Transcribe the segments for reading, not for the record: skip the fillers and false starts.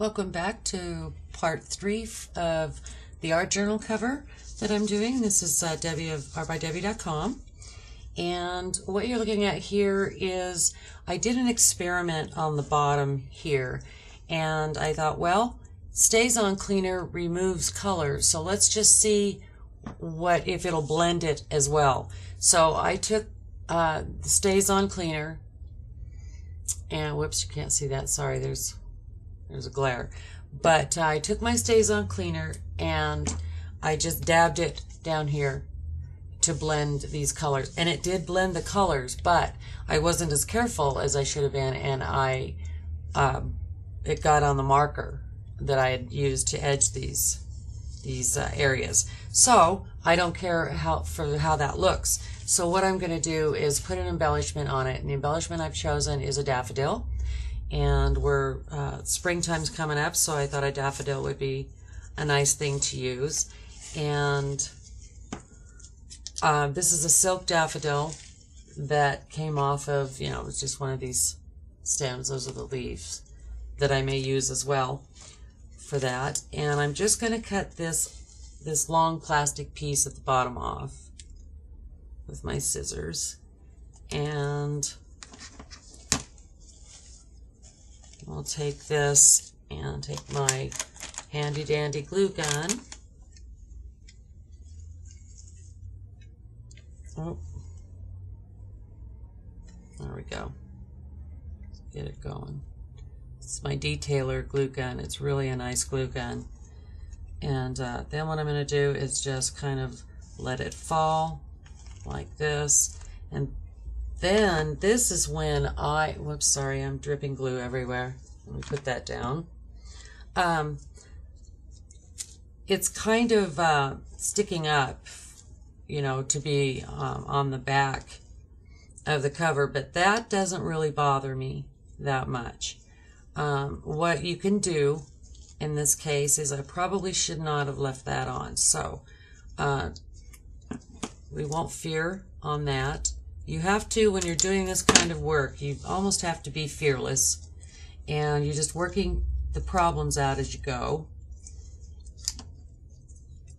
Welcome back to part 3 of the art journal cover that I'm doing. This is Debbie of artbydebbie.com. And what you're looking at here is I did an experiment on the bottom here. And I thought, well, StazOn Cleaner removes colors. So let's just see if it'll blend it as well. So I took the StazOn Cleaner. And whoops, you can't see that. Sorry, there's a glare. But I took my StazOn Cleaner and I just dabbed it down here to blend these colors. And it did blend the colors, but I wasn't as careful as I should have been, and it got on the marker that I had used to edge these areas. So I don't care how that looks. So what I'm going to do is put an embellishment on it, and the embellishment I've chosen is a daffodil. And springtime's coming up, so I thought a daffodil would be a nice thing to use. And this is a silk daffodil that came off of, it was just one of these stems. Those are the leaves that I may use as well for that. And I'm just going to cut this long plastic piece at the bottom off with my scissors. And I'll take this and take my handy dandy glue gun. Oh, there we go. Let's get it going. It's my detailer glue gun. It's really a nice glue gun. And then what I'm going to do is just kind of let it fall like this. And then this is when whoops, sorry, I'm dripping glue everywhere. Let me put that down. It's kind of sticking up, to be on the back of the cover, but that doesn't really bother me that much. What you can do in this case is I probably should not have left that on. So we won't fear on that. You have to, when you're doing this kind of work, you almost have to be fearless, and you're just working the problems out as you go.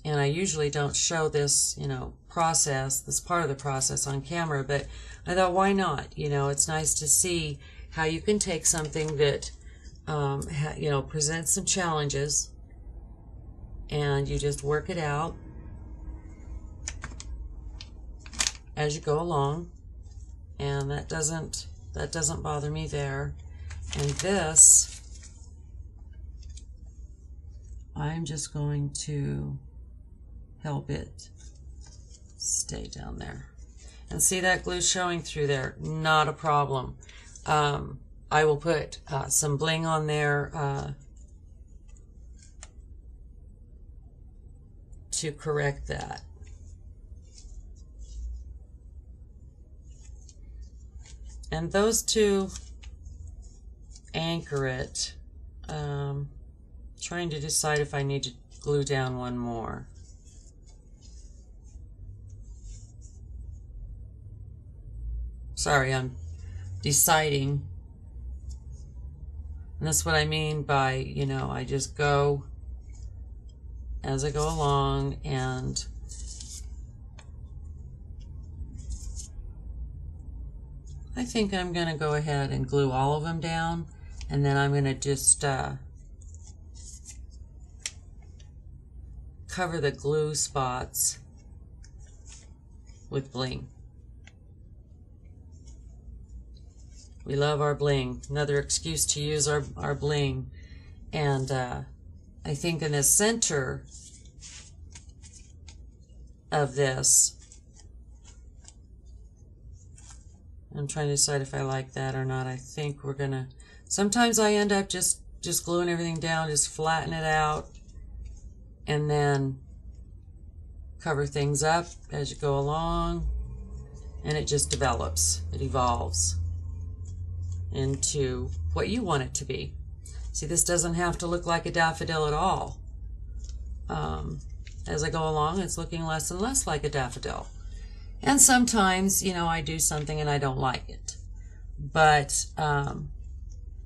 And I usually don't show this, this part of the process on camera, but I thought, why not? It's nice to see how you can take something that, presents some challenges, and you just work it out as you go along. And that doesn't bother me there. And this, I'm just going to help it stay down there. And see that glue showing through there? Not a problem. I will put some bling on there to correct that. And those two anchor it. Trying to decide if I need to glue down one more. Sorry, I'm deciding. And that's what I mean by, I just go as I go along, and I think I'm going to go ahead and glue all of them down, and then I'm going to just cover the glue spots with bling. We love our bling. Another excuse to use our bling. And I think in the center of this, I'm trying to decide if I like that or not. I think we're gonna, sometimes I end up just gluing everything down, just flatten it out, and then cover things up as you go along, and it just develops, it evolves into what you want it to be. See, this doesn't have to look like a daffodil at all. As I go along, it's looking less and less like a daffodil. And sometimes, I do something and I don't like it. But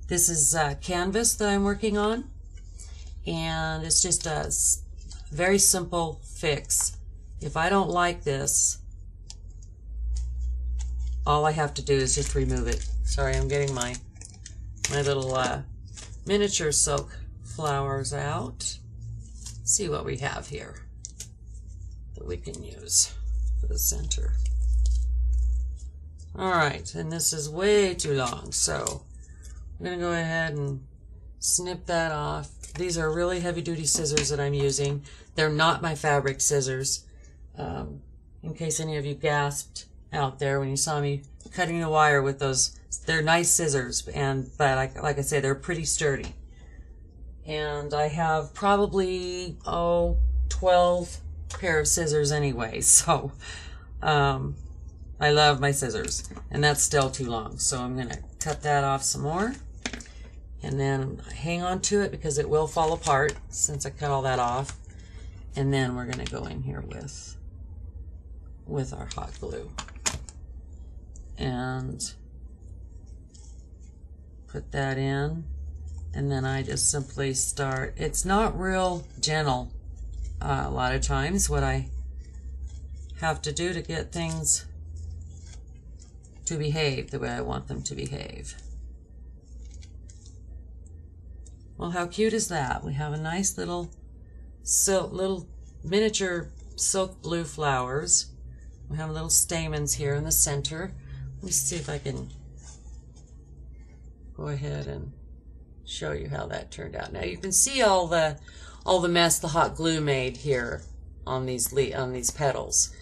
this is canvas that I'm working on. and it's just a very simple fix. If I don't like this, all I have to do is just remove it. Sorry, I'm getting my little miniature silk flowers out. Let's see what we have here that we can use for the center. Alright, and this is way too long, so I'm going to go ahead and snip that off. These are really heavy-duty scissors that I'm using. They're not my fabric scissors. In case any of you gasped out there when you saw me cutting the wire with those. They're nice scissors, but like I say, they're pretty sturdy. And I have probably 12 pair of scissors anyway, so I love my scissors, and that's still too long, so I'm going to cut that off some more, and then hang on to it because it will fall apart since I cut all that off. And then we're going to go in here with our hot glue and put that in, and then I just simply start. It's not real gentle a lot of times what I have to do to get things to behave the way I want them to behave. Well, how cute is that? We have a nice little miniature silk blue flowers. We have little stamens here in the center. Let me see if I can go ahead and show you how that turned out. Now you can see all the mess the hot glue made here on these petals,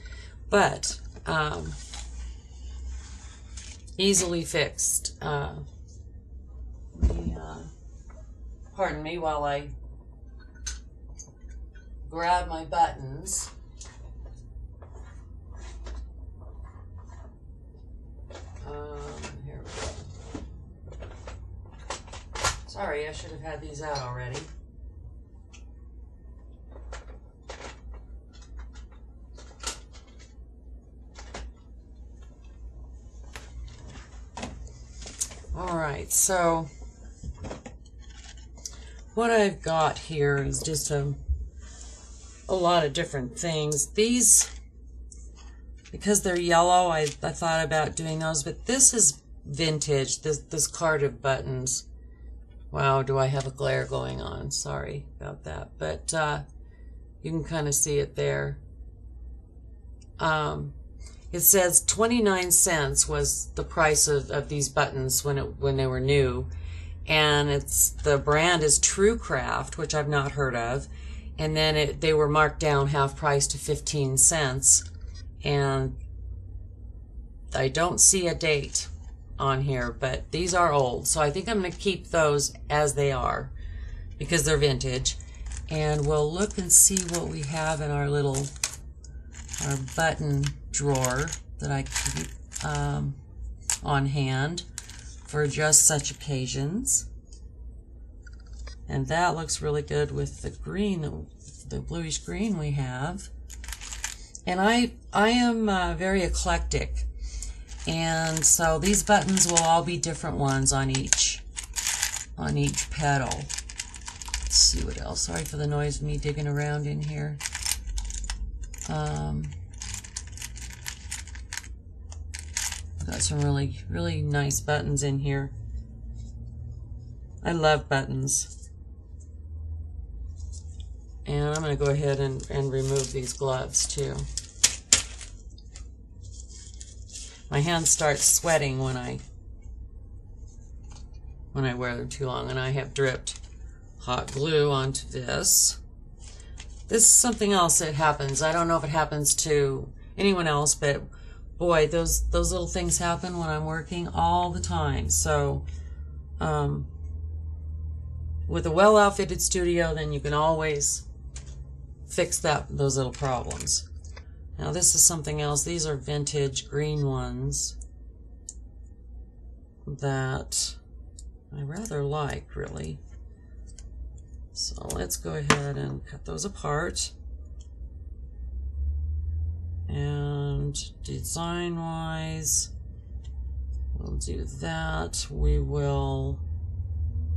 but easily fixed. Pardon me while I grab my buttons. Here we go. Sorry, I should have had these out already. Alright, so what I've got here is just a lot of different things. These, because they're yellow, I thought about doing those, but this is vintage, this card of buttons. Wow, do I have a glare going on? Sorry about that, but you can kind of see it there. It says 29 cents was the price of these buttons when they were new, and the brand is True Craft, which I've not heard of, and then they were marked down half price to 15 cents, and I don't see a date on here, but these are old, so I think I'm going to keep those as they are because they're vintage. And we'll look and see what we have in our button drawer that I keep on hand for just such occasions. And that looks really good with the green, the bluish green we have. And I am very eclectic, and so these buttons will all be different ones on each petal. Let's see what else. Sorry for the noise of me digging around in here. I've got some really nice buttons in here. I love buttons. And I'm going to go ahead and remove these gloves too. My hands start sweating when I wear them too long, and I have dripped hot glue onto this. This is something else that happens. I don't know if it happens to anyone else, but boy, those little things happen when I'm working all the time. So with a well-outfitted studio, then you can always fix those little problems. Now this is something else. These are vintage green ones that I rather like, really. So let's go ahead and cut those apart. And design-wise, we'll do that. We will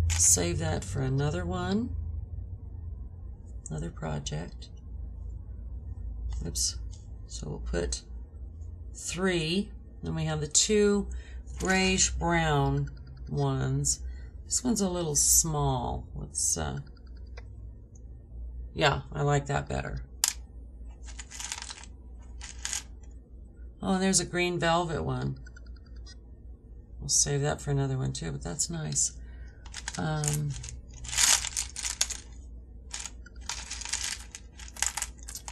save that for another one. another project. Oops. So we'll put 3. Then we have the 2 grayish brown ones. This one's a little small. Let's yeah, I like that better. Oh, and there's a green velvet one. We'll save that for another one too, but that's nice.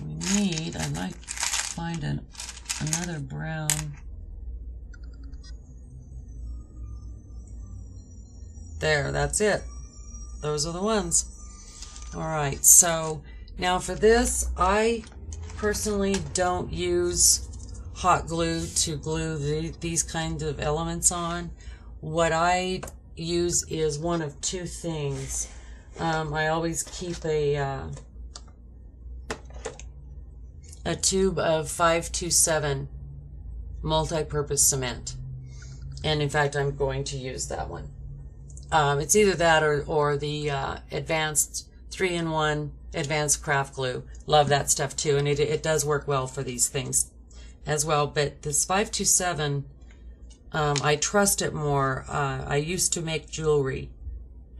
We need, I'd like to find another brown. There, that's it. Those are the ones. All right, so now for this, I personally don't use hot glue to glue these kinds of elements on. What I use is one of 2 things. I always keep a tube of 527 multi-purpose cement, and in fact I'm going to use that one. It's either that or the advanced 3-in-1 advanced craft glue. Love that stuff too, and it does work well for these things as well. But this 527, I trust it more. I used to make jewelry,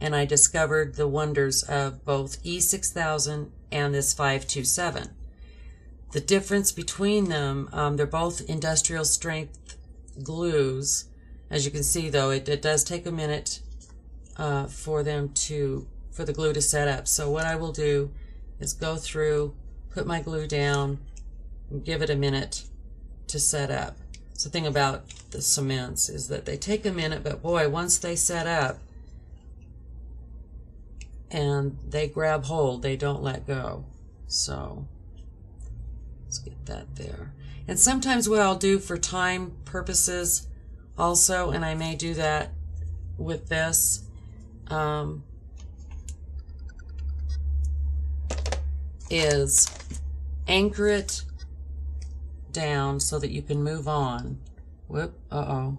and I discovered the wonders of both E6000 and this 527. The difference between them, they're both industrial strength glues. As you can see though, it does take a minute for the glue to set up. So what I will do is go through, put my glue down, and give it a minute to set up. So the thing about the cements is that they take a minute, but boy, once they set up and they grab hold, they don't let go. So let's get that there. And sometimes what I'll do for time purposes also, and I may do that with this, is anchor it down so that you can move on. Whoop, uh-oh.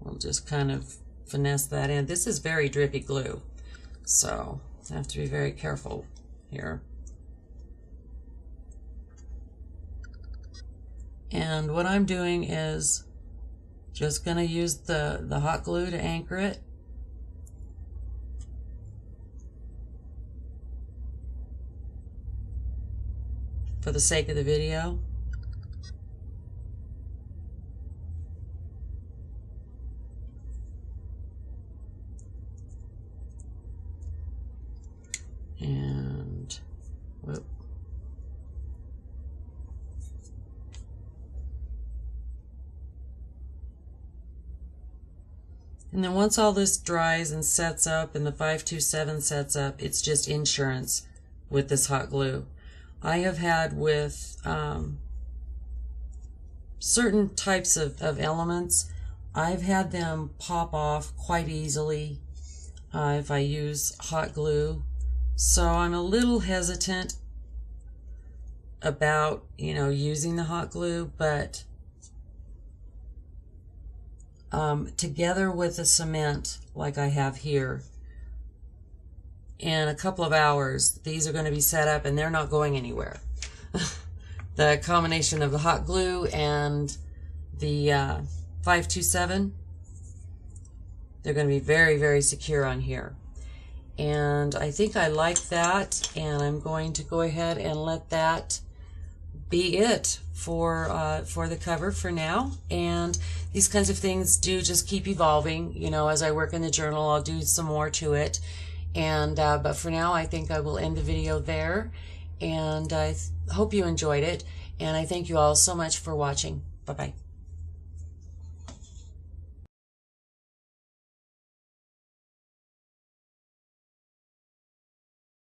We'll just kind of finesse that in. This is very drippy glue, so I have to be very careful here. And what I'm doing is just going to use the hot glue to anchor it. For the sake of the video. And whoop. And then once all this dries and sets up and the 527 sets up, it's just insurance with this hot glue. I have had with certain types of elements, I've had them pop off quite easily if I use hot glue. So I'm a little hesitant about, using the hot glue, but together with the cement like I have here, in a couple of hours, these are going to be set up and they're not going anywhere. The combination of the hot glue and the 527, they're going to be very, very secure on here. And I think I like that, and I'm going to go ahead and let that be it for the cover for now. And these kinds of things do just keep evolving. As I work in the journal, I'll do some more to it. And but for now, I think I will end the video there, and I hope you enjoyed it, and I thank you all so much for watching. Bye-bye.